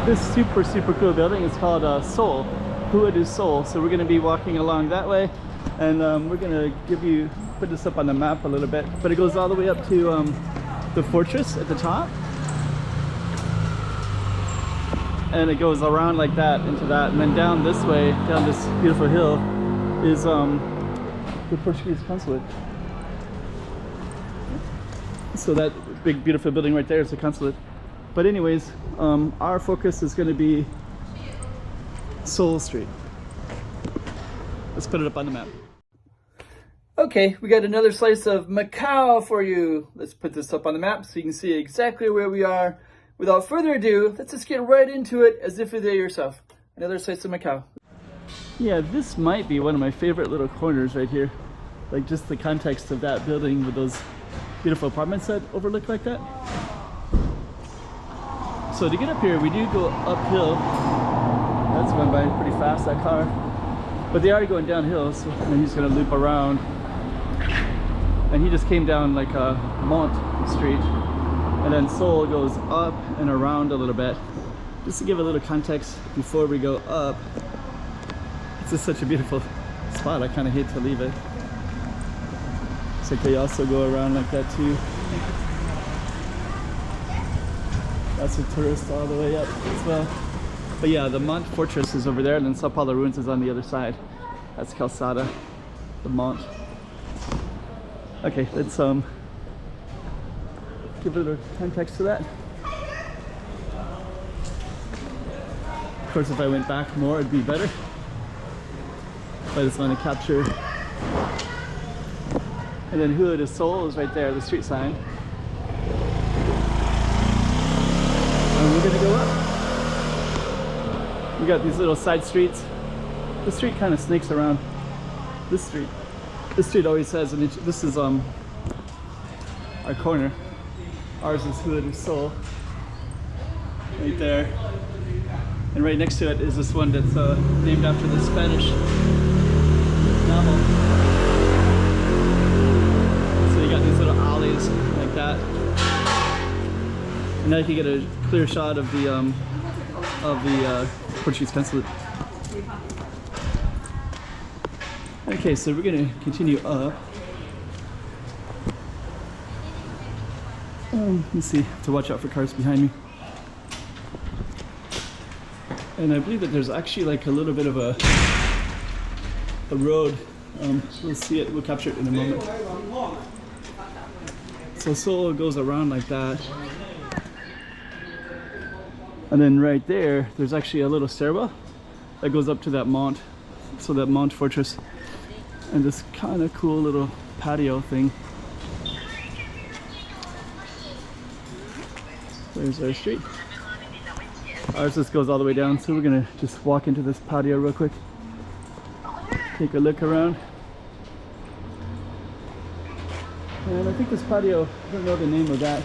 this super cool building is called Seoul, Hua du Seoul. So we're going to be walking along that way, and we're going to put this up on the map a little bit, but it goes all the way up to the fortress at the top, and it goes around like that into that, and then down this way, down this beautiful hill, is the Portuguese consulate. So that big beautiful building right there is the consulate. But anyways, our focus is going to be Seoul Street. Let's put it up on the map. Okay, we got another slice of Macau for you. Let's put this up on the map so you can see exactly where we are. Without further ado, let's just get right into it as if you're there yourself. Another slice of Macau. Yeah, this might be one of my favorite little corners right here. Like just the context of that building with those beautiful apartments that overlook like that. So to get up here, we do go uphill. That's going by pretty fast, that car. But they are going downhill, so and he's going to loop around. And he just came down like a Mont Street. And then Seoul goes up and around a little bit. Just to give a little context before we go up. It's just such a beautiful spot, I kind of hate to leave it. So they also go around like that too. That's a tourist all the way up as well. But yeah, the Mont Fortress is over there, and then Sao Paulo Ruins is on the other side. That's Calçada, the Mont. Okay, let's give a little context to that. Of course, if I went back more, it'd be better. But I just want to capture. And then Hua du Seoul is right there, the street sign. And we're gonna go up. We got these little side streets. The street kind of snakes around. This street always has an inch. This is our corner. Ours is Hua du Seoul, right there. And right next to it is this one that's named after the Spanish novel. So you got these little alleys like that. And now you can get a clear shot of the Portuguese consulate. Okay, so we're gonna continue up. Let's see, to watch out for cars behind me. And I believe that there's actually like a little bit of a road. We'll see it, we'll capture it in a moment. So Seoul goes around like that. And then right there, there's actually a little stairwell that goes up to that Mont, so that Mont Fortress. And this kind of cool little patio thing. There's our street. Ours just goes all the way down, so we're gonna just walk into this patio real quick. Take a look around. And I think this patio, I don't know the name of that.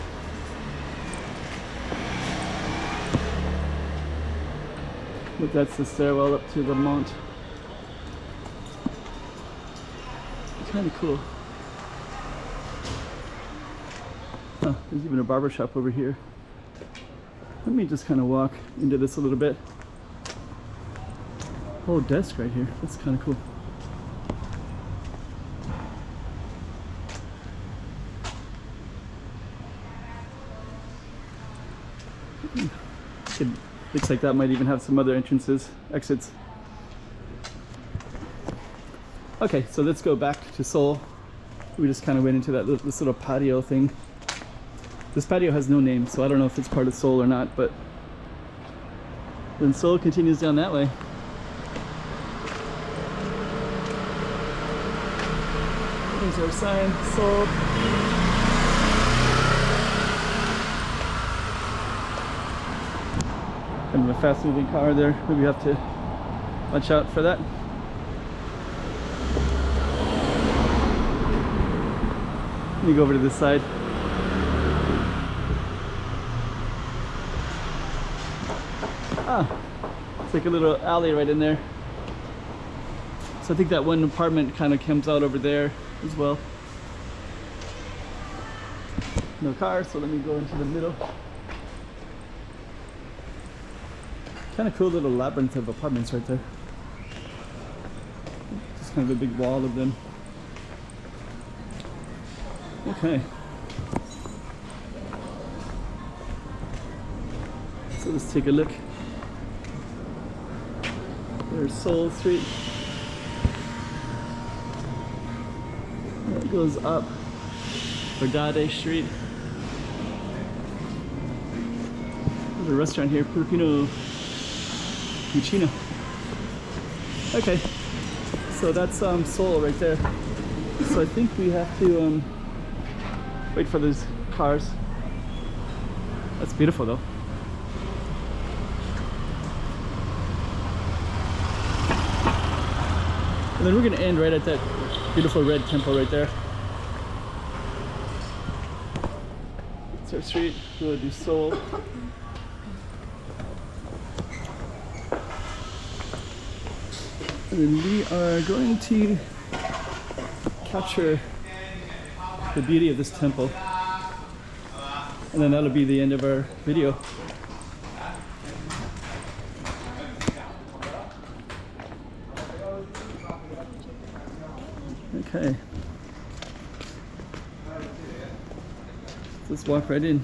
But that's the stairwell up to the Mont. It's kind of cool. Huh, there's even a barber shop over here. Let me just kind of walk into this a little bit. Whole desk right here. That's kind of cool. It looks like that might even have some other exits. Okay, so let's go back to Seoul. We just kind of went into this little patio thing. This patio has no name, so I don't know if it's part of Seoul or not, but then Seoul continues down that way. There's our sign, Seoul. Kind of a fast moving car there. Maybe we have to watch out for that. Let me go over to this side. Ah, it's like a little alley right in there. So I think that one apartment kind of comes out over there as well. No car, so let me go into the middle. Kind of cool little labyrinth of apartments right there. Just kind of a big wall of them. Okay. So let's take a look. There's Seoul Street. It goes up Verdade Street. There's a restaurant here, Filipino Cucina. Okay, so that's Seoul right there. So I think we have to wait for those cars. That's beautiful though. And then we're gonna end right at that beautiful red temple right there. It's our street. We'll do Seoul. And then we are going to capture the beauty of this temple. And then that'll be the end of our video. Okay. Let's walk right in.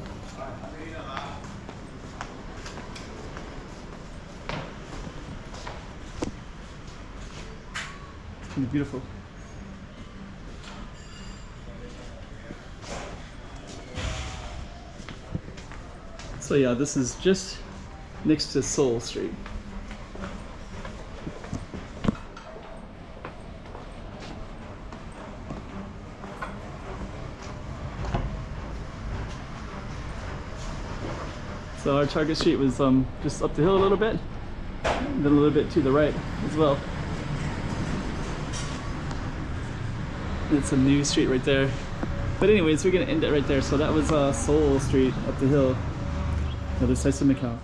It's gonna be beautiful. So yeah, this is just next to Seoul Street. So our target street was just up the hill a little bit, and then a little bit to the right as well. It's a new street right there. But anyways, we're gonna end it right there. So that was Seoul Street up the hill, the other side of Macau.